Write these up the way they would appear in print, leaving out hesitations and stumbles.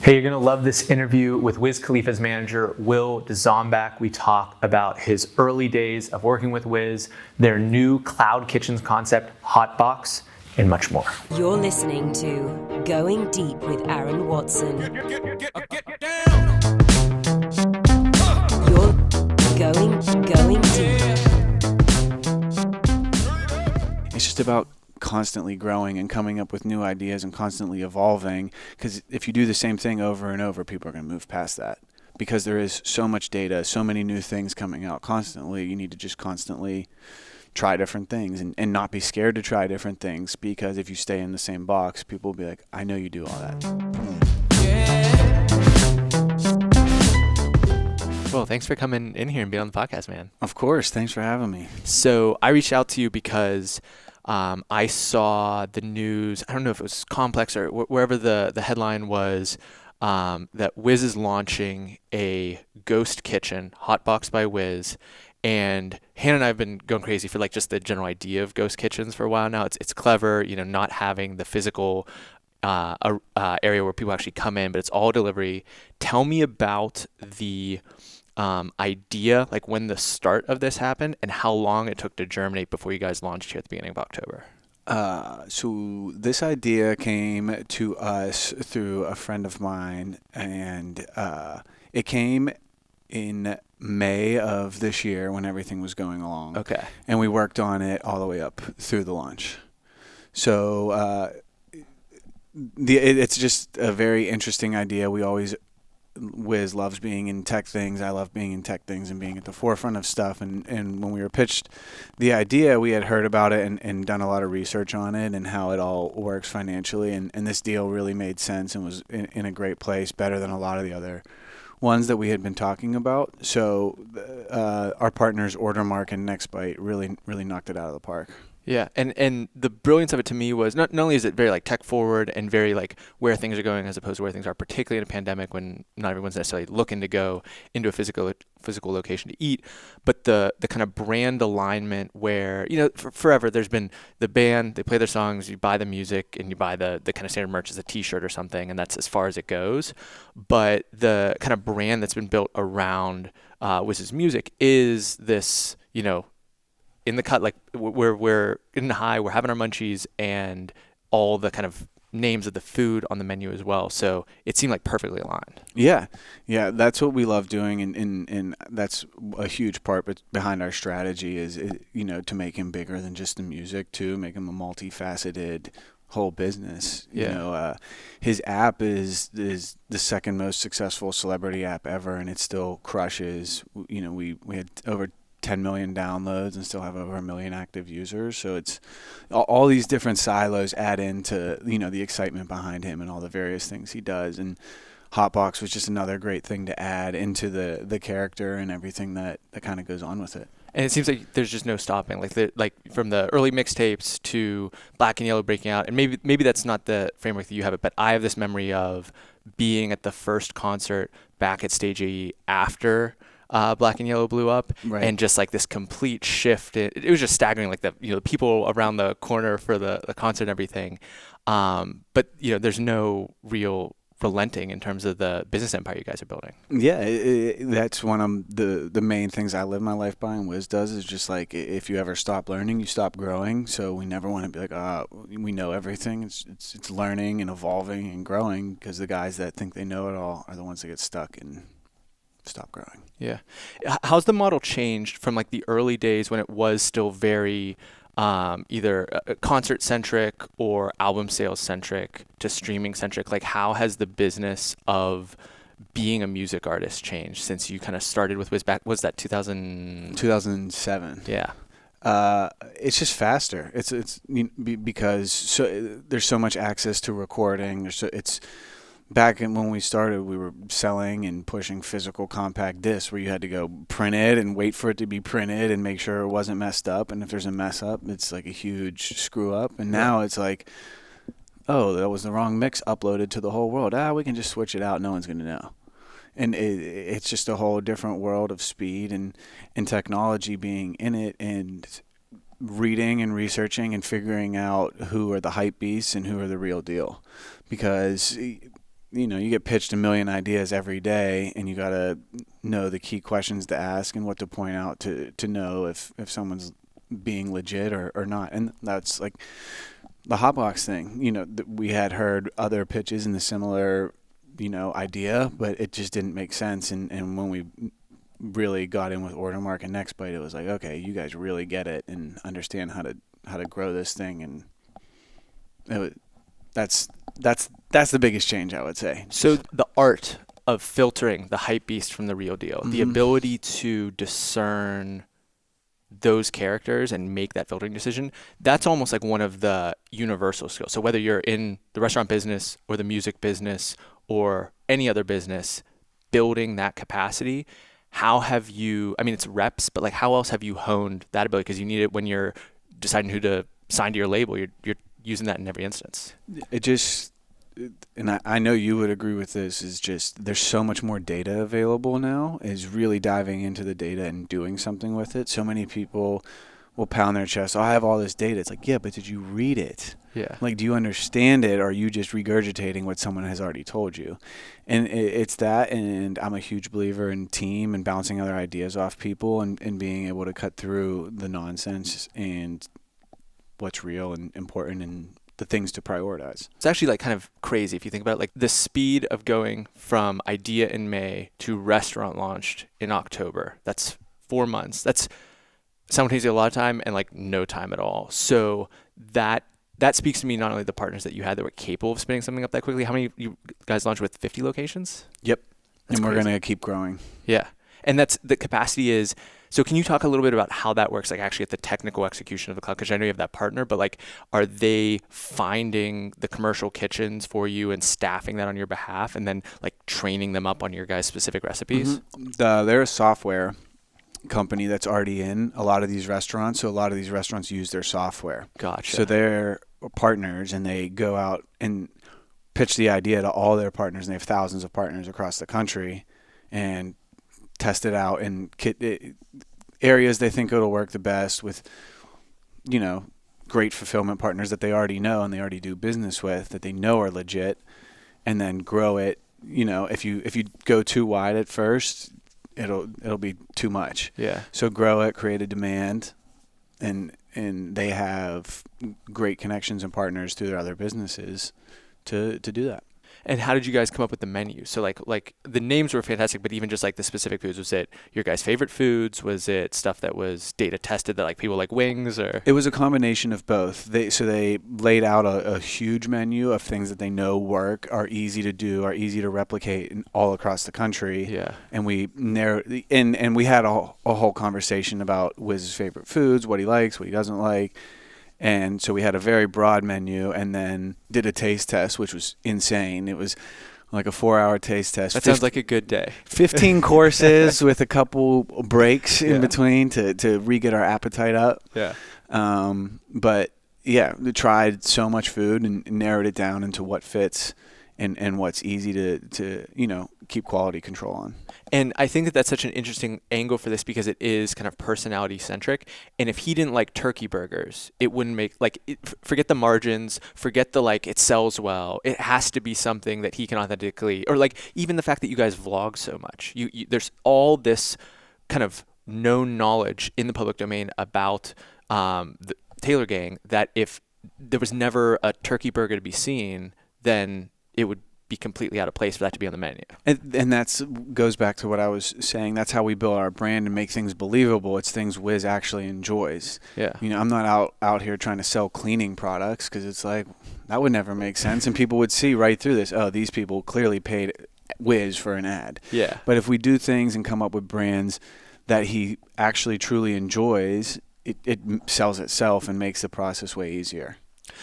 Hey, you're going to love this interview with Wiz Khalifa's manager, Will Dzombak. We talk about his early days of working with Wiz, their new cloud kitchens concept, Hotbox, and much more. You're listening to Going Deep with Aaron Watson. Get down. You're going deep. It's just about constantly growing and coming up with new ideas and constantly evolving, because if you do the same thing over and over, people are going to move past that, because there is so much data, so many new things coming out constantly. You need to just constantly try different things and not be scared to try different things, because if you stay in the same box, people will be like, I know you do all that. Well, thanks for coming in here and being on the podcast, man. Of course. Thanks for having me. So I reached out to you because I saw the news. I don't know if it was Complex or wherever the headline was, that Wiz is launching a ghost kitchen, Hotbox by Wiz. And Hannah and I have been going crazy for like just the general idea of ghost kitchens for a while now. It's clever, not having the physical area where people actually come in, but it's all delivery. Tell me about the idea, like when the start of this happened and how long it took to germinate before you guys launched here at the beginning of October. So this idea came to us through a friend of mine, and it came in May of this year when everything was going along. Okay. And we worked on it all the way up through the launch. So it's just a very interesting idea. Wiz loves being in tech things. I love being in tech things and being at the forefront of stuff. And when we were pitched the idea, we had heard about it and done a lot of research on it and how it all works financially. And this deal really made sense and was in a great place, better than a lot of the other ones that we had been talking about. So our partners, Ordermark and Nextbite, really knocked it out of the park. Yeah, and the brilliance of it to me was not only is it very like tech forward and very like where things are going as opposed to where things are, particularly in a pandemic when not everyone's necessarily looking to go into a physical location to eat, but the kind of brand alignment where, forever there's been the band, they play their songs, you buy the music and you buy the kind of standard merch as a t-shirt or something, and that's as far as it goes. But the kind of brand that's been built around Wiz's music is this, in the cut, like we're in the high, we're having our munchies and all the kind of names of the food on the menu as well. So it seemed like perfectly aligned. Yeah, that's what we love doing, and that's a huge part behind our strategy is to make him bigger than just the music, to make him a multifaceted whole business. His app is the second most successful celebrity app ever, and it still crushes. We had over 10 million downloads and still have over 1 million active users. So it's all these different silos add into, the excitement behind him and all the various things he does. And Hotbox was just another great thing to add into the character and everything that kind of goes on with it. And it seems like there's just no stopping, like from the early mixtapes to Black and Yellow breaking out. And maybe that's not the framework that you have it, but I have this memory of being at the first concert back at Stage AE after Black and Yellow blew up, right. And just like this complete shift. It was just staggering, like the people around the corner for the concert and everything. But there's no real relenting in terms of the business empire you guys are building. Yeah, that's one of the main things I live my life by, and Wiz does, is just like, if you ever stop learning, you stop growing. So we never want to be like, we know everything. It's learning and evolving and growing, because the guys that think they know it all are the ones that get stuck and stop growing. Yeah. How's the model changed from like the early days when it was still very either concert centric or album sales centric to streaming centric? Like, how has the business of being a music artist changed since you kind of started with Wiz back? Was that 2007? Yeah. It's just faster. It's because there's so much access to recording. Back when we started, we were selling and pushing physical compact discs where you had to go print it and wait for it to be printed and make sure it wasn't messed up. And if there's a mess up, it's like a huge screw up. And now it's like, oh, that was the wrong mix uploaded to the whole world. We can just switch it out. No one's going to know. And it's just a whole different world of speed and technology being in it, and reading and researching and figuring out who are the hype beasts and who are the real deal. Because you get pitched a million ideas every day, and you got to know the key questions to ask and what to point out to know if someone's being legit or not. And that's like the Hotbox thing. We had heard other pitches in the similar, idea, but it just didn't make sense. And when we really got in with Ordermark and Nextbite, it was like, okay, you guys really get it and understand how to grow this thing. And that's the biggest change, I would say. So the art of filtering the hype beast from the real deal, the ability to discern those characters and make that filtering decision, that's almost like one of the universal skills. So whether you're in the restaurant business or the music business or any other business, building that capacity, how have you, I mean, it's reps, but like how else have you honed that ability? Because you need it when you're deciding who to sign to your label. You're using that in every instance. It just, and I know you would agree with this, is just there's so much more data available now, is really diving into the data and doing something with it. So many people will pound their chest, I have all this data. It's like, yeah, but did you read it? Yeah. Like, do you understand it, or are you just regurgitating what someone has already told you? And it's that, and I'm a huge believer in team and bouncing other ideas off people and being able to cut through the nonsense and what's real and important and the things to prioritize. It's actually like kind of crazy if you think about it, like the speed of going from idea in May to restaurant launched in October. That's 4 months. That's simultaneously a lot of time and like no time at all. So that speaks to me, not only the partners that you had that were capable of spinning something up that quickly. How many you guys launched with? 50 locations? Yep. That's and we're crazy. going to keep growing. Yeah. And that's the capacity is, so can you talk a little bit about how that works, like actually at the technical execution of the cloud? Because I know you have that partner, but like, are they finding the commercial kitchens for you and staffing that on your behalf and then like training them up on your guys' specific recipes? They're a software company that's already in a lot of these restaurants. So a lot of these restaurants use their software. Gotcha. So they're partners, and they go out and pitch the idea to all their partners, and they have thousands of partners across the country, and test it out in areas they think it'll work the best with, great fulfillment partners that they already know and they already do business with, that they know are legit, and then grow it. If you go too wide at first, it'll be too much. Yeah. So grow it, create a demand, and they have great connections and partners through their other businesses to do that. And how did you guys come up with the menu? So like the names were fantastic, but even just like the specific foods, was it your guys' favorite foods? Was it stuff that was data tested that like people like wings or? It was a combination of both. They laid out a huge menu of things that they know work, are easy to do, are easy to replicate all across the country. Yeah. And we narrowed, and we had a whole conversation about Wiz's favorite foods, what he likes, what he doesn't like. And so we had a very broad menu, and then did a taste test, which was insane. It was like a 4-hour taste test. That sounds like a good day. 15 courses with a couple breaks in between to re-get our appetite up. Yeah. But yeah, we tried so much food and narrowed it down into what fits and what's easy to keep quality control on. And I think that that's such an interesting angle for this because it is kind of personality centric. And if he didn't like turkey burgers, it wouldn't make forget the margins, forget the it sells well. It has to be something that he can authentically, or like even the fact that you guys vlog so much. There's all this kind of known knowledge in the public domain about the Taylor Gang that if there was never a turkey burger to be seen, then it would be completely out of place for that to be on the menu. And that's goes back to what I was saying. That's how we build our brand and make things believable. It's things Wiz actually enjoys. Yeah. I'm not out here trying to sell cleaning products, because it's like that would never make sense, and people would see right through this. Oh, these people clearly paid Wiz for an ad. Yeah. But if we do things and come up with brands that he actually truly enjoys, it sells itself and makes the process way easier.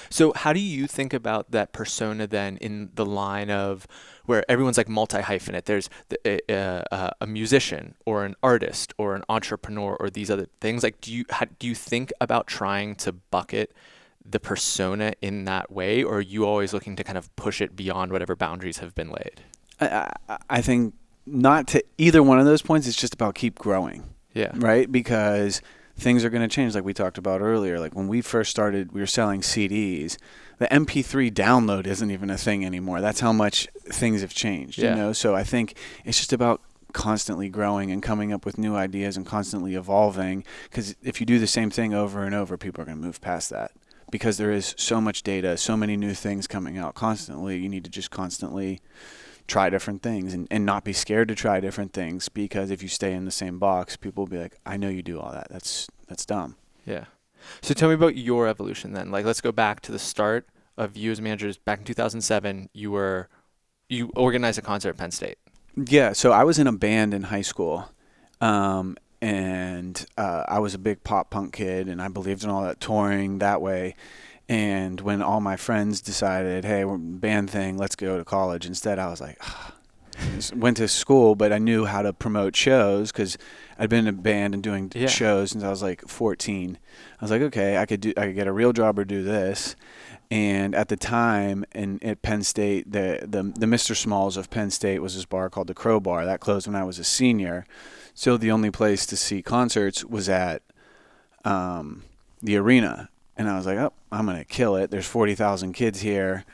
So how do you think about that persona then in the line of where everyone's like multi-hyphenate? There's a musician or an artist or an entrepreneur or these other things. Like, do you think about trying to bucket the persona in that way, or are you always looking to kind of push it beyond whatever boundaries have been laid? I think not to either one of those points. It's just about keep growing. Yeah. Right? Because things are going to change, like we talked about earlier. Like when we first started, we were selling CDs. The MP3 download isn't even a thing anymore. That's how much things have changed, you know? So I think it's just about constantly growing and coming up with new ideas and constantly evolving, because if you do the same thing over and over, people are going to move past that, because there is so much data, so many new things coming out constantly. You need to just constantly try different things and not be scared to try different things, because if you stay in the same box, people will be like, I know you do all that. That's dumb. Yeah. So tell me about your evolution then. Like, let's go back to the start of you as managers. Back in 2007, you organized a concert at Penn State. Yeah, so I was in a band in high school, and I was a big pop punk kid, and I believed in all that touring that way. And when all my friends decided, hey, we're band thing, let's go to college instead, I was like, went to school, but I knew how to promote shows because I'd been in a band and doing shows since I was like 14. I was like, okay, I could get a real job or do this. And at the time, at Penn State, the Mr. Smalls of Penn State was this bar called the Crow Bar. That closed when I was a senior. So the only place to see concerts was at the arena. And I was like, oh, I'm going to kill it. There's 40,000 kids here.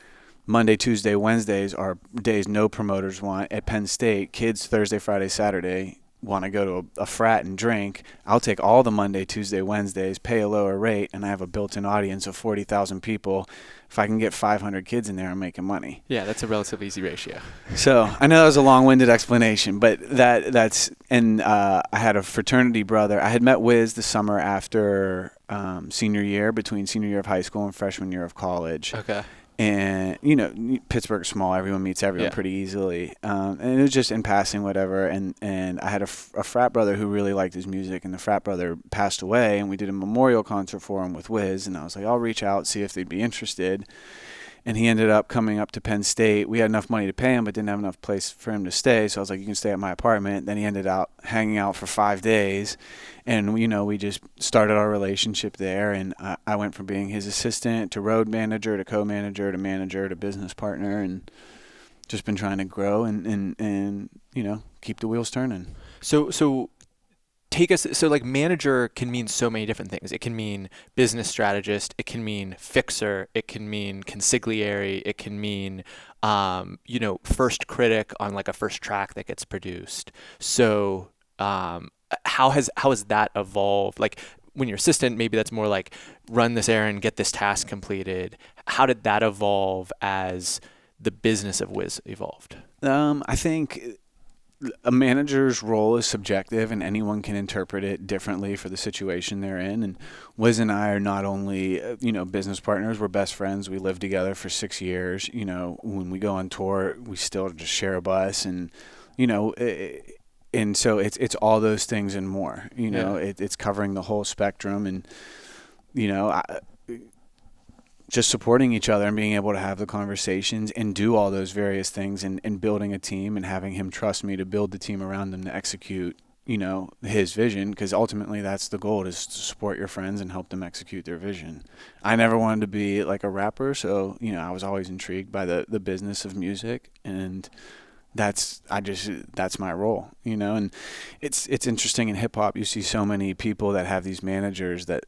Monday, Tuesday, Wednesdays are days no promoters want. At Penn State, kids Thursday, Friday, Saturday want to go to a frat and drink. I'll take all the Monday, Tuesday, Wednesdays, pay a lower rate, and I have a built-in audience of 40,000 people. If I can get 500 kids in there, I'm making money. Yeah, that's a relatively easy ratio. So I know that was a long-winded explanation, but that's and I had a fraternity brother. I had met Wiz the summer after senior year, between senior year of high school and freshman year of college. Okay. And, Pittsburgh's small. Everyone meets everyone pretty easily. And it was just in passing, whatever. And I had a frat brother who really liked his music, and the frat brother passed away, and we did a memorial concert for him with Wiz. And I was like, I'll reach out, see if they'd be interested. And he ended up coming up to Penn State. We had enough money to pay him, but didn't have enough place for him to stay. So I was like, you can stay at my apartment. Then he ended up hanging out for 5 days. And, we just started our relationship there. And I went from being his assistant to road manager to co-manager to manager to business partner, and just been trying to grow and keep the wheels turning. So take us, so like manager can mean so many different things. It can mean business strategist, it can mean fixer, it can mean consigliere, it can mean first critic on like a first track that gets produced. So how has that evolved? Like when you're assistant, maybe that's more like run this errand, get this task completed. How did that evolve as the business of Wiz evolved? I think a manager's role is subjective, and anyone can interpret it differently for the situation they're in. And Wiz and I are not only, business partners, we're best friends. We lived together for 6 years. When we go on tour, we still just share a bus, and, and so it's all those things and more, it's covering the whole spectrum, and, just supporting each other and being able to have the conversations and do all those various things, and building a team and having him trust me to build the team around him to execute, his vision, because ultimately that's the goal, is to support your friends and help them execute their vision. I never wanted to be like a rapper, so, I was always intrigued by the business of music, and that's my role, and it's interesting in hip hop. You see so many people that have these managers that,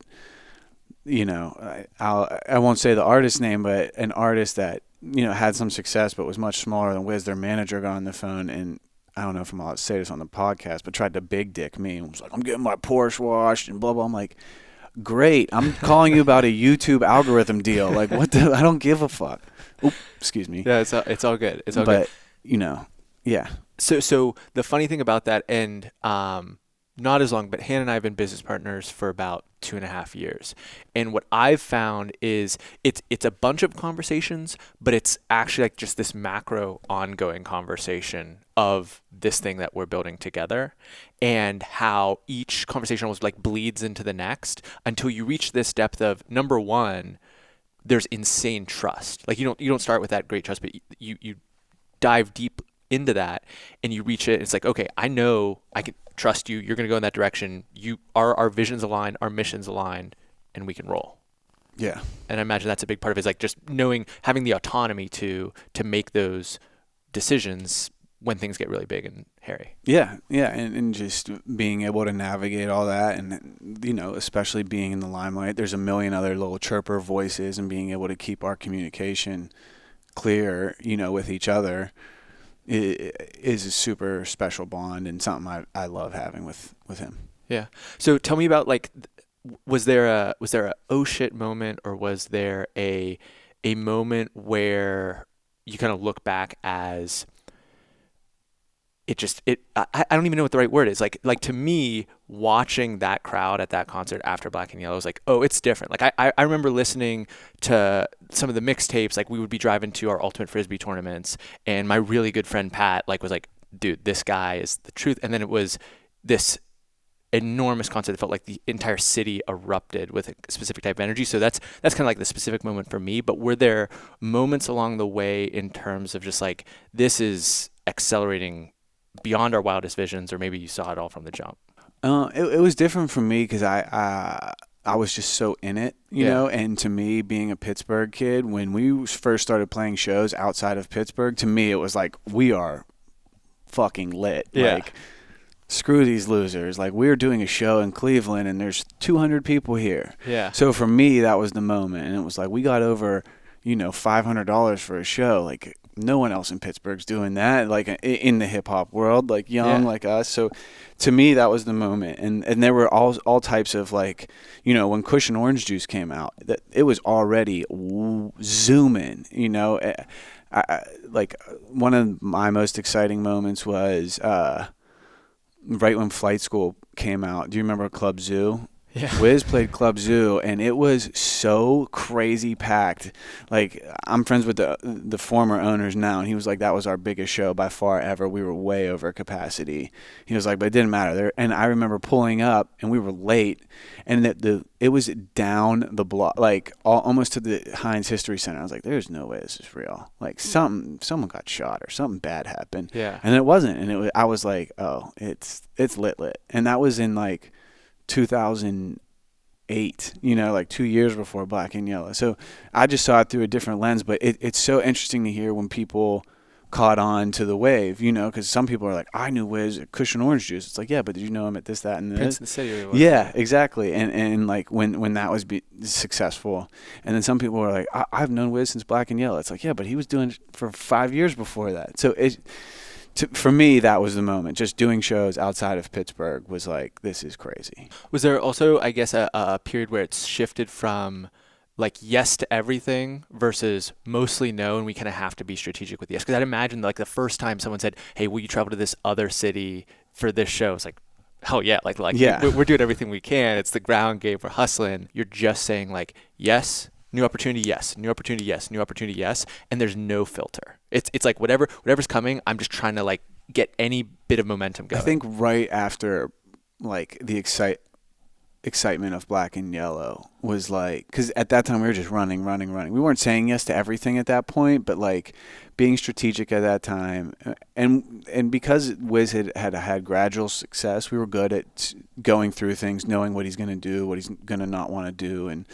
I won't say the artist's name, but an artist that, had some success but was much smaller than Wiz, their manager got on the phone, and I don't know if I'm allowed to say this on the podcast, but tried to big dick me and was like, I'm getting my Porsche washed and blah, blah. I'm like, great. I'm calling you about a YouTube algorithm deal. Like, what the? I don't give a fuck. Oop, excuse me. Yeah, it's all good. It's all good. But, yeah. So the funny thing about that, and not as long, but Hannah and I have been business partners for about 2.5 years. And what I've found is it's a bunch of conversations, but it's actually like just this macro ongoing conversation of this thing that we're building together, and how each conversation almost like bleeds into the next until you reach this depth of, number one, there's insane trust. Like you don't start with that great trust, but you dive deep into that and you reach it. And it's like, okay, I know I can trust you. You're going to go in that direction. Our visions aligned, our missions aligned, and we can roll. Yeah. And I imagine that's a big part of it, is like just having the autonomy to make those decisions when things get really big and hairy. Yeah, and just being able to navigate all that, and especially being in the limelight, there's a million other little chirper voices, and being able to keep our communication clear, with each other is a super special bond and something I love having with him. Yeah. So tell me about was there a oh shit moment, or was there a moment where you kind of look back as I don't even know what the right word is. Like to me, watching that crowd at that concert after Black and Yellow was like, oh, it's different. Like I remember listening to some of the mixtapes. Like we would be driving to our Ultimate Frisbee tournaments, and my really good friend Pat was like, dude, this guy is the truth. And then it was this enormous concert that felt like the entire city erupted with a specific type of energy. So that's kind of like the specific moment for me. But were there moments along the way in terms of just like, this is accelerating beyond our wildest visions, or maybe you saw it all from the jump? It was different for me because I was just so in it, you know. And to me, being a Pittsburgh kid, when we first started playing shows outside of Pittsburgh, to me it was like, we are fucking lit. Yeah. Like, screw these losers. Like, we're doing a show in Cleveland and there's 200 people here. Yeah. So for me, that was the moment, and it was like, we got over, $500 for a show. Like, no one else in Pittsburgh's doing that, like in the hip hop world, like young, like us. So to me, that was the moment. And there were all types of, like, when Kush and Orange Juice came out, that it was already zooming, I like, one of my most exciting moments was right when Flight School came out. Do you remember Club Zoo? Yeah. Wiz played Club Zoo, and it was so crazy packed. Like, I'm friends with the former owners now, and he was like, that was our biggest show by far ever. We were way over capacity. He was like, but it didn't matter. And I remember pulling up, and we were late, and it was down the block, like almost to the Heinz History Center. I was like, there's no way this is real. Like, someone got shot or something bad happened. Yeah. And it wasn't. And I was like, oh, it's lit. And that was in like 2008, like 2 years before Black and Yellow. So I just saw it through a different lens, but it's so interesting to hear when people caught on to the wave, because some people are like, I knew Wiz at Kush and Orange Juice. It's like, yeah, but did you know him at this, that, and this? Prince in the City. Yeah, exactly. And like when that was successful, and then some people were like, I've known Wiz since Black and Yellow. It's like, yeah, but he was doing it for 5 years before that. So for me, that was the moment. Just doing shows outside of Pittsburgh was like, this is crazy. Was there also, I guess, a period where it's shifted from like yes to everything versus mostly no, and we kind of have to be strategic with yes? Because I'd imagine like the first time someone said, hey, will you travel to this other city for this show? It's like, hell yeah. Like yeah. We're doing everything we can. It's the ground game. We're hustling. You're just saying like, yes, new opportunity, yes, new opportunity, yes, new opportunity, yes, and there's no filter. It's like whatever's coming, I'm just trying to like get any bit of momentum going. I think right after like the excitement of Black and Yellow was like, because at that time we were just running. We weren't saying yes to everything at that point, but like being strategic at that time, and because Wiz had gradual success, we were good at going through things, knowing what he's going to do, what he's going to not want to do,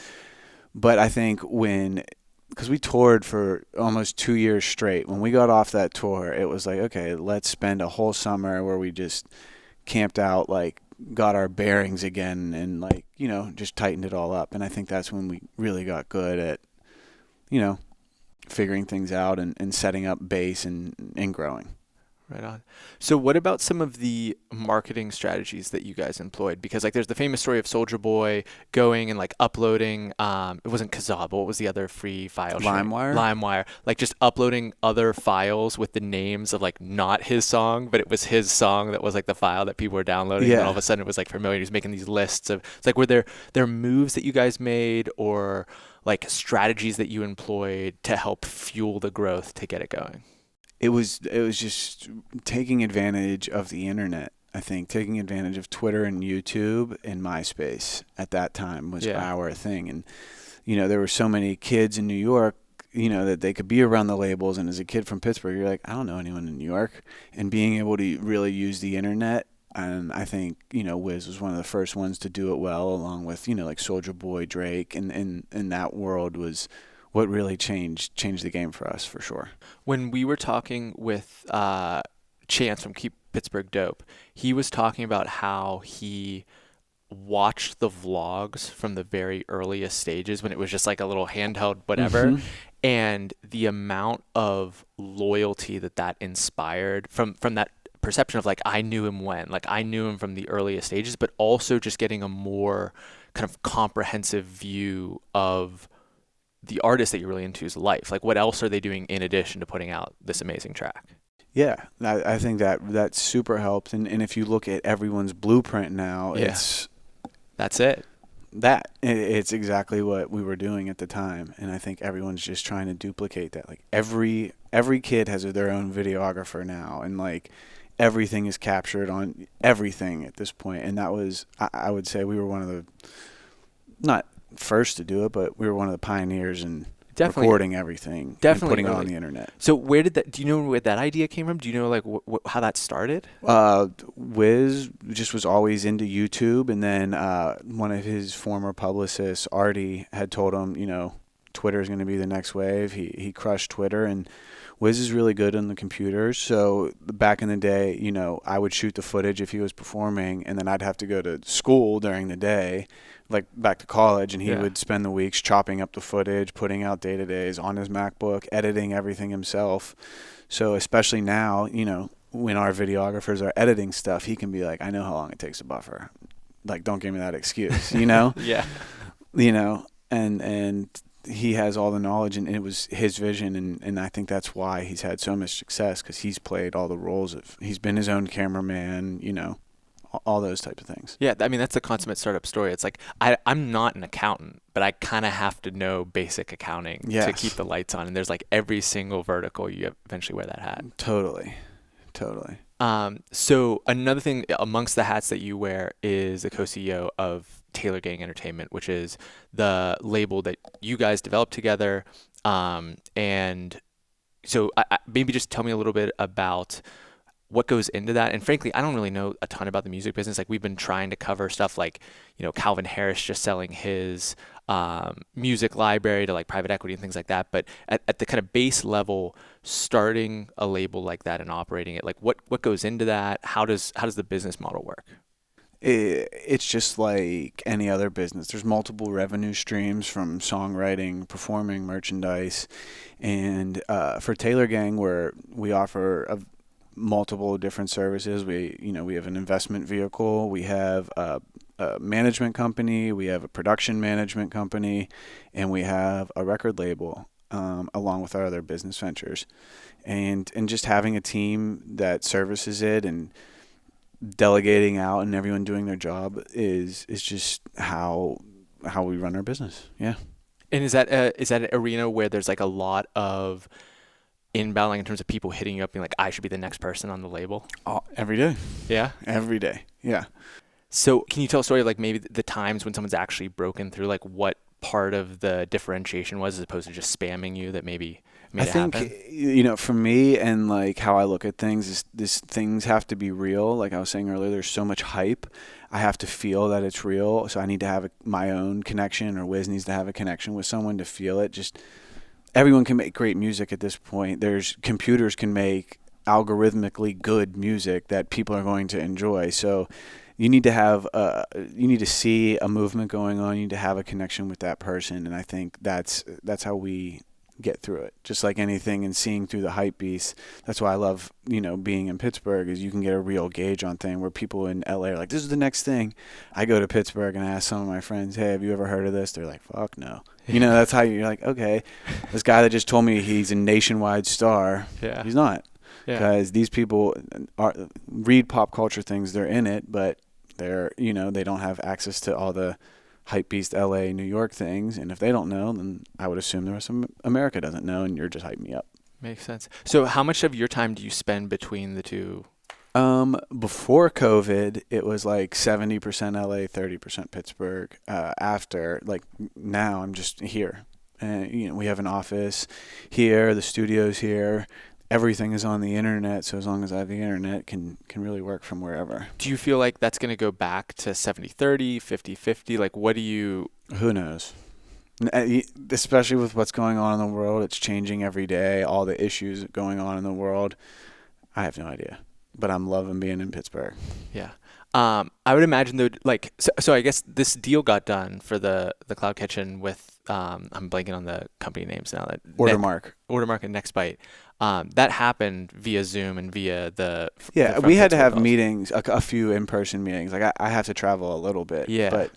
but I think because we toured for almost 2 years straight, when we got off that tour, it was like, okay, let's spend a whole summer where we just camped out, like got our bearings again, and like, just tightened it all up. And I think that's when we really got good at, figuring things out and setting up base and growing. Right on. So what about some of the marketing strategies that you guys employed? Because like there's the famous story of Soulja Boy going and like uploading, it wasn't Kazaa, but what was the other free file? LimeWire. Like just uploading other files with the names of like not his song, but it was his song that was like the file that people were downloading. Yeah. And all of a sudden it was like familiar. He was making these lists of, it's like, were there moves that you guys made or like strategies that you employed to help fuel the growth to get it going? It was just taking advantage of the internet. I think taking advantage of Twitter and YouTube and MySpace at that time was our thing. And, there were so many kids in New York, that they could be around the labels. And as a kid from Pittsburgh, you're like, I don't know anyone in New York. And being able to really use the internet. And I think, Wiz was one of the first ones to do it well, along with, like Soulja Boy, Drake. And that world was what really changed the game for us, for sure. When we were talking with Chance from Keep Pittsburgh Dope. He was talking about how he watched the vlogs from the very earliest stages when it was just like a little handheld whatever, and the amount of loyalty that inspired from that perception of like, I knew him from the earliest stages, but also just getting a more kind of comprehensive view of the artist that you're really into's life. Like, what else are they doing in addition to putting out this amazing track? Yeah, I think that super helped. And if you look at everyone's blueprint now, That's it. It's exactly what we were doing at the time. And I think everyone's just trying to duplicate that. Like every kid has their own videographer now, and like everything is captured on everything at this point. And that was, I would say we were one of the, not first to do it, but we were one of the pioneers in recording everything, and putting it on the internet. So do you know where that idea came from? Do you know like how that started? Wiz just was always into YouTube, and then one of his former publicists, Artie, had told him, Twitter is going to be the next wave. He crushed Twitter, and Wiz is really good on the computers. So back in the day, I would shoot the footage if he was performing, and then I'd have to go to school during the day, like back to college, and he would spend the weeks chopping up the footage, putting out day-to-days on his MacBook, editing everything himself. So especially now, when our videographers are editing stuff, he can be like, I know how long it takes to buffer. Like, don't give me that excuse, Yeah. And he has all the knowledge, and it was his vision, and I think that's why he's had so much success, because he's played all the roles he's been his own cameraman, all those type of things. Yeah, I mean, that's the consummate startup story. It's like, I'm not an accountant, but I kind of have to know basic accounting to keep the lights on. And there's like every single vertical, you eventually wear that hat. Totally. So another thing amongst the hats that you wear is the co-CEO of Taylor Gang Entertainment, which is the label that you guys developed together. And so maybe just tell me a little bit about what goes into that. And frankly, I don't really know a ton about the music business. Like, we've been trying to cover stuff like, Calvin Harris just selling his music library to like private equity and things like that. But at the kind of base level, starting a label like that and operating it, like what goes into that? How does the business model work? It's just like any other business. There's multiple revenue streams from songwriting, performing, merchandise. And for Taylor Gang, where we offer multiple different services. We have an investment vehicle. We have a management company. We have a production management company, and we have a record label, along with our other business ventures. And just having a team that services it and delegating out and everyone doing their job is just how we run our business. Yeah. And is that an arena where there's like a lot of inbound in terms of people hitting you up being like, I should be the next person on the label? Every day. Yeah? Every day. Yeah. So can you tell a story of like maybe the times when someone's actually broken through, like what part of the differentiation was as opposed to just spamming you that maybe made it happen? I think, for me and like how I look at things is things have to be real. Like I was saying earlier, there's so much hype. I have to feel that it's real. So I need to have my own connection, or Wiz needs to have a connection with someone to feel it. Just everyone can make great music at this point. Computers can make algorithmically good music that people are going to enjoy. So you need to see a movement going on. You need to have a connection with that person, and I think that's how we get through it. Just like anything, and seeing through the hype beast. That's why I love being in Pittsburgh, is you can get a real gauge on thing where people in LA are like, this is the next thing. I go to Pittsburgh and I ask some of my friends, hey, have you ever heard of this? They're like, fuck no. That's how you're like, okay, this guy that just told me he's a nationwide star, he's not. Because these people read pop culture things, they're in it, but they're they don't have access to all the hype beast LA, New York things, and if they don't know, then I would assume the rest of America doesn't know, and you're just hyping me up. Makes sense. So how much of your time do you spend between the two? Before COVID, it was like 70% LA, 30% Pittsburgh. After, like now, I'm just here. And we have an office here, the studio's here. Everything is on the internet, so as long as I have the internet, can really work from wherever. Do you feel like that's going to go back to 70-30, 50-50? Like, what do you... Who knows? Especially with what's going on in the world. It's changing every day. All the issues going on in the world. I have no idea. but I'm loving being in Pittsburgh. Yeah. I would imagine though, like, so I guess this deal got done for the Cloud Kitchen with, I'm blanking on the company names now. Ordermark and Nextbite. That happened via Zoom and via the we had to have calls. meetings, a few in-person meetings. Like I have to travel a little bit, but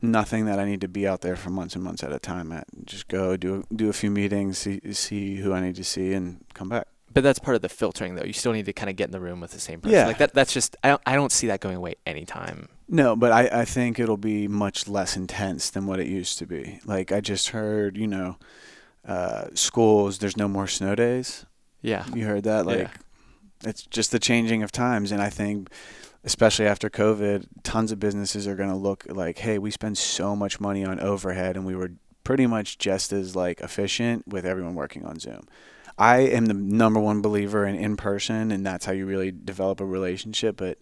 nothing that I need to be out there for months and months at a time. Just go do a few meetings, see who I need to see, and come back. But that's part of the filtering, though. You still need to kind of get in the room with the same person. Yeah. Like that's just I don't see that going away anytime. No, but I think it'll be much less intense than what it used to be. Like I just heard, schools, there's no more snow days. Yeah. You heard that? Like it's just the changing of times. And I think especially after COVID, tons of businesses are going to look like, hey, we spend so much money on overhead and we were pretty much just as like efficient with everyone working on Zoom. I am the number one believer in person, and that's how you really develop a relationship, but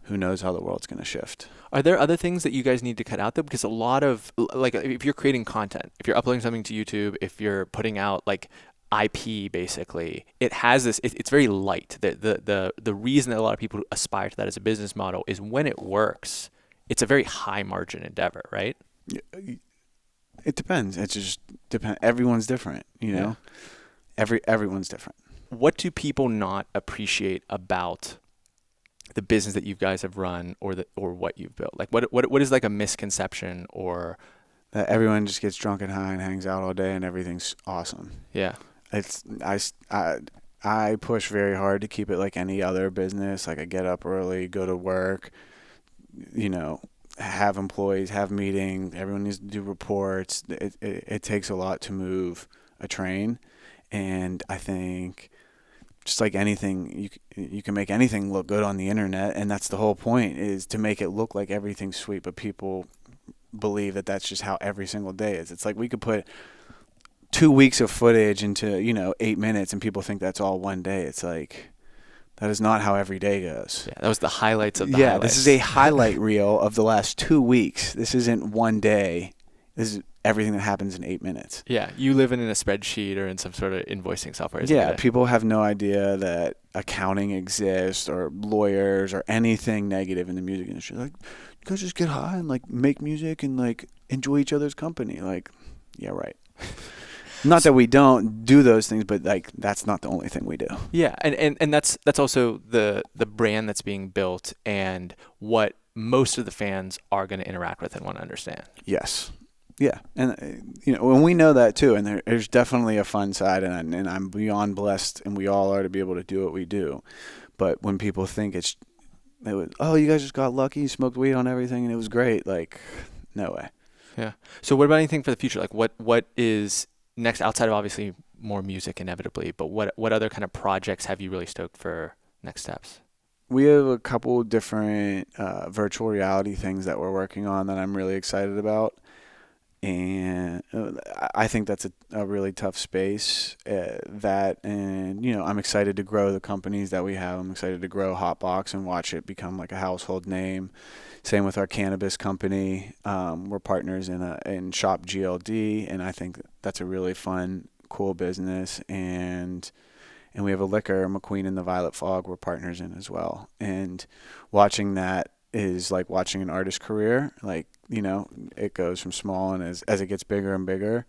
who knows how the world's going to shift. Are there other things that you guys need to cut out, though? Because a lot of, like, if you're creating content, if you're uploading something to YouTube, if you're putting out, like, IP, basically, it has this, it's very light. The reason that a lot of people aspire to that as a business model is when it works, it's a very high margin endeavor, right? It depends. It just depends. Everyone's different, you know? Everyone's different. What do people not appreciate about the business that you guys have run or what you've built? Like what is like a misconception or that everyone just gets drunk and high and hangs out all day and everything's awesome. Yeah. I push very hard to keep it like any other business. Like I get up early, go to work, have employees, have meetings. Everyone needs to do reports. It takes a lot to move a train. And I think just like anything, you can make anything look good on the internet, and that's the whole point, is to make it look like everything's sweet. But people believe that that's just how every single day is. It's like we could put 2 weeks of footage into 8 minutes, and people think that's all one day. It's like that is not how every day goes. Yeah, that was the highlights of the highlights. This is a highlight reel of the last 2 weeks. This isn't one day. This is everything that happens in 8 minutes. Yeah, you live in a spreadsheet or in some sort of invoicing software. People have no idea that accounting exists or lawyers or anything negative in the music industry. Like, you guys just get high and like make music and like enjoy each other's company. Like, yeah, right. Not that we don't do those things, but like that's not the only thing we do. Yeah, and that's also the brand that's being built and what most of the fans are going to interact with and want to understand. Yes. Yeah, and when we know that too, and there's definitely a fun side, and I'm beyond blessed, and we all are to be able to do what we do. But when people think you guys just got lucky, you smoked weed on everything, and it was great, like, no way. Yeah. So what about anything for the future? Like, what is next outside of obviously more music inevitably, but what other kind of projects have you really stoked for next steps? We have a couple different virtual reality things that we're working on that I'm really excited about. And I think that's a really tough space. I'm excited to grow the companies that we have. I'm excited to grow Hotbox and watch it become like a household name. Same with our cannabis company. We're partners in Shop GLD, and I think that's a really fun, cool business. And we have a liquor, McQueen and the Violet Fog, we're partners in as well. And watching that is like watching an artist's career. Like, it goes from small, and as it gets bigger and bigger,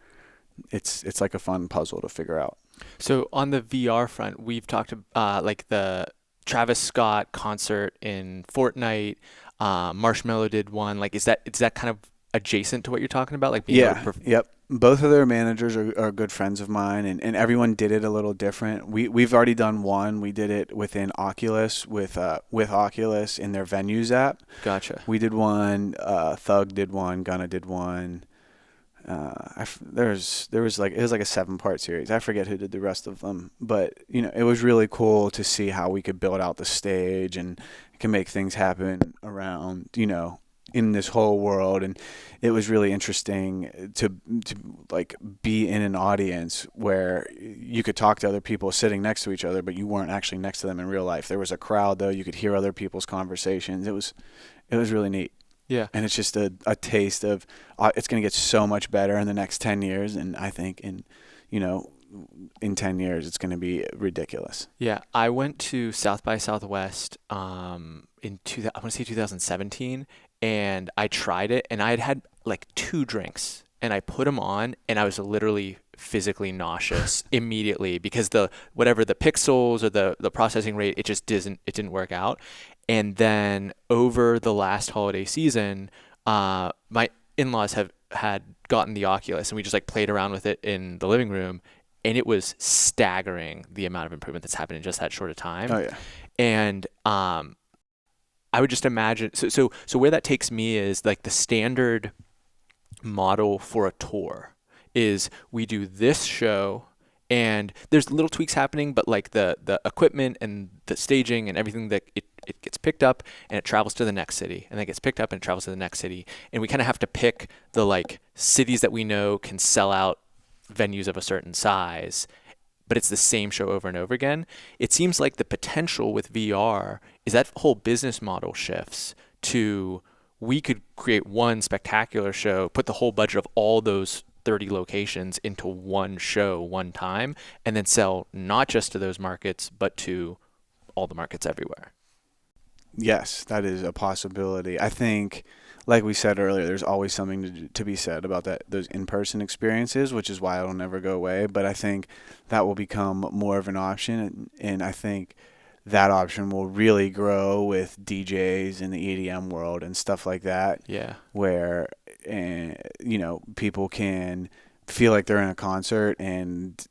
it's like a fun puzzle to figure out. So on the VR front, we've talked about like the Travis Scott concert in Fortnite. Marshmello did one. Like, is that kind of adjacent to what you're talking about? Like, yep. Both of their managers are good friends of mine, and everyone did it a little different. We've already done one. We did it within Oculus with Oculus in their Venues app. Gotcha. We did one. Thug did one. Gunna did one. It was like a 7-part series. I forget who did the rest of them, but it was really cool to see how we could build out the stage and can make things happen around in this whole world. And it was really interesting to like be in an audience where you could talk to other people sitting next to each other, but you weren't actually next to them in real life. There was a crowd though. You could hear other people's conversations. It was really neat. Yeah. And it's just a taste of it's going to get so much better in the next 10 years. And I think in 10 years, it's going to be ridiculous. Yeah, I went to South by Southwest I want to say 2017, and I tried it, and I had like 2 drinks, and I put them on, and I was literally physically nauseous immediately because the pixels or the processing rate, it didn't work out. And then over the last holiday season, my in-laws had gotten the Oculus, and we just like played around with it in the living room, and it was staggering the amount of improvement that's happened in just that short of time. Oh yeah. And I would just imagine so where that takes me is like the standard model for a tour is we do this show, and there's little tweaks happening, but like the equipment and the staging and everything, that it gets picked up and it travels to the next city, and then it gets picked up and it travels to the next city. And we kind of have to pick the like cities that we know can sell out venues of a certain size, but it's the same show over and over again. It seems like the potential with VR is that whole business model shifts to, we could create one spectacular show, put the whole budget of all those 30 locations into one show one time, and then sell not just to those markets, but to all the markets everywhere. Yes, that is a possibility. I think, like we said earlier, there's always something to be said about those in-person experiences, which is why it'll never go away. But I think that will become more of an option, and I think that option will really grow with DJs in the EDM world and stuff like that. Yeah. Where, people can feel like they're in a concert, and,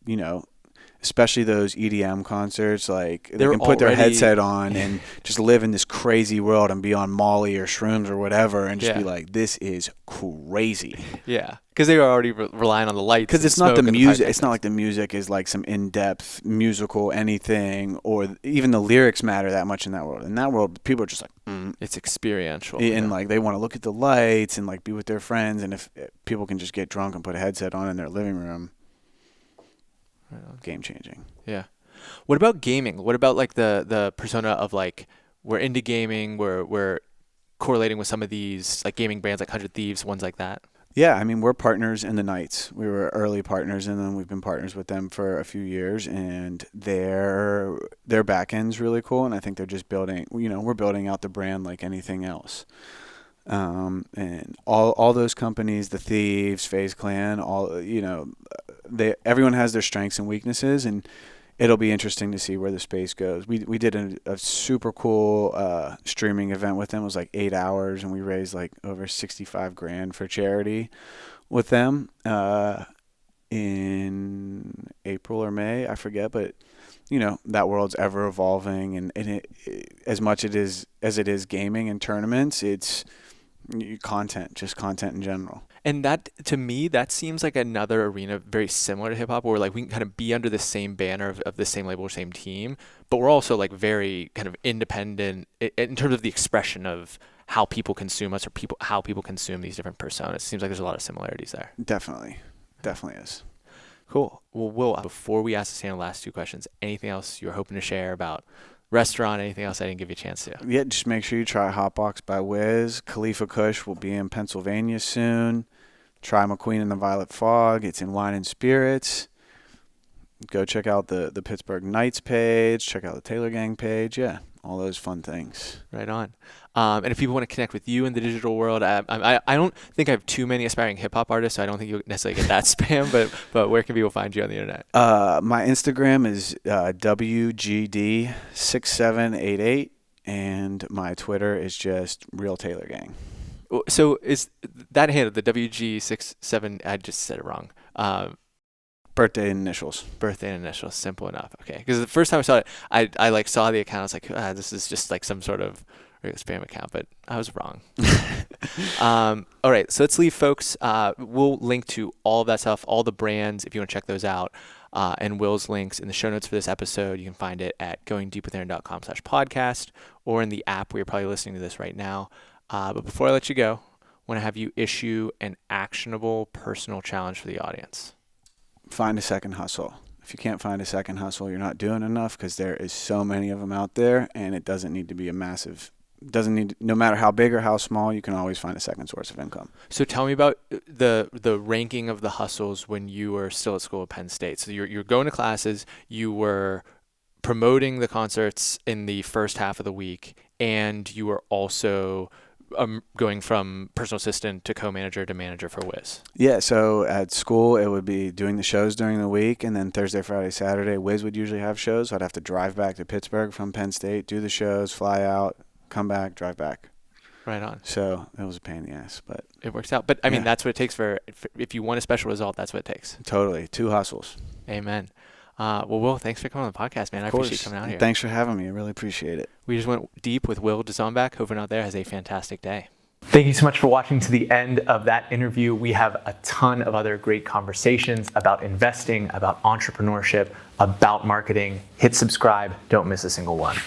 especially those EDM concerts, like they can put their headset on and just live in this crazy world and be on Molly or shrooms or whatever, and just be like, this is crazy. Yeah, because they were already relying on the lights. Because it's not the music. It's not like the music is like some in-depth musical anything, or even the lyrics matter that much in that world. In that world, people are just like, it's experiential, and like they want to look at the lights and like be with their friends. And if people can just get drunk and put a headset on in their living room. Game changing. Yeah. What about gaming? What about like the persona of like, we're into gaming, we're correlating with some of these like gaming brands like 100 Thieves, ones like that? Yeah, I mean, we're partners in the Knights. We were early partners, and then we've been partners with them for a few years, and their back end's really cool, and I think they're just building, we're building out the brand like anything else. And all those companies, the Thieves, FaZe Clan, everyone has their strengths and weaknesses, and it'll be interesting to see where the space goes. We did a super cool streaming event with them. It was like 8 hours, and we raised like over $65,000 for charity with them in April or May, I forget, but that world's ever evolving, and it, as much as it is gaming and tournaments, it's content in general. And that, to me, that seems like another arena very similar to hip hop, where like we can kind of be under the same banner of the same label or same team, but we're also like very kind of independent in terms of the expression of how people consume us, or how people consume these different personas. It seems like there's a lot of similarities there. Definitely is. Cool. Well, Will, before we ask the same last 2 questions, anything else you're hoping to share about restaurant, anything else I didn't give you a chance to? Yeah, just make sure you try Hotbox by Wiz. Khalifa Kush will be in Pennsylvania soon. Try McQueen and the Violet Fog. It's in Wine and Spirits. Go check out the Pittsburgh Knights page. Check out the Taylor Gang page. Yeah, all those fun things. Right on. And if people want to connect with you in the digital world, I don't think I have too many aspiring hip-hop artists, so I don't think you'll necessarily get that spam, but where can people find you on the internet? My Instagram is WGD6788, and my Twitter is just Real Taylor Gang. So is that handle, the WG67, I just said it wrong. Birthday initials. Simple enough. Okay. Because the first time I saw it, I like saw the account. I was like, this is just like some sort of spam account, but I was wrong. All right. So let's leave, folks. We'll link to all of that stuff, all the brands, if you want to check those out. And Will's links in the show notes for this episode. You can find it at goingdeepwithaaron.com/podcast, or in the app where you're probably listening to this right now. But before I let you go, I want to have you issue an actionable personal challenge for the audience. Find a second hustle. If you can't find a second hustle, you're not doing enough, because there is so many of them out there, and it doesn't need to be a massive doesn't need, no matter how big or how small, you can always find a second source of income. So tell me about the ranking of the hustles when you were still at school at Penn State. So you're going to classes, you were promoting the concerts in the first half of the week, and you were also going from personal assistant to co-manager to manager for Wiz. Yeah, so at school it would be doing the shows during the week, and then Thursday, Friday, Saturday, Wiz would usually have shows. So I'd have to drive back to Pittsburgh from Penn State, do the shows, fly out, come back, drive back. Right on. So it was a pain in the ass, but it works out. But I mean, yeah. That's what it takes for if you want a special result, that's what it takes. Totally. 2 hustles. Amen. Well, Will, thanks for coming on the podcast, man. I appreciate you coming out here. Thanks for having me. I really appreciate it. We just went deep with Will Dzombak. Hope everyone out there has a fantastic day. Thank you so much for watching to the end of that interview. We have a ton of other great conversations about investing, about entrepreneurship, about marketing. Hit subscribe. Don't miss a single one.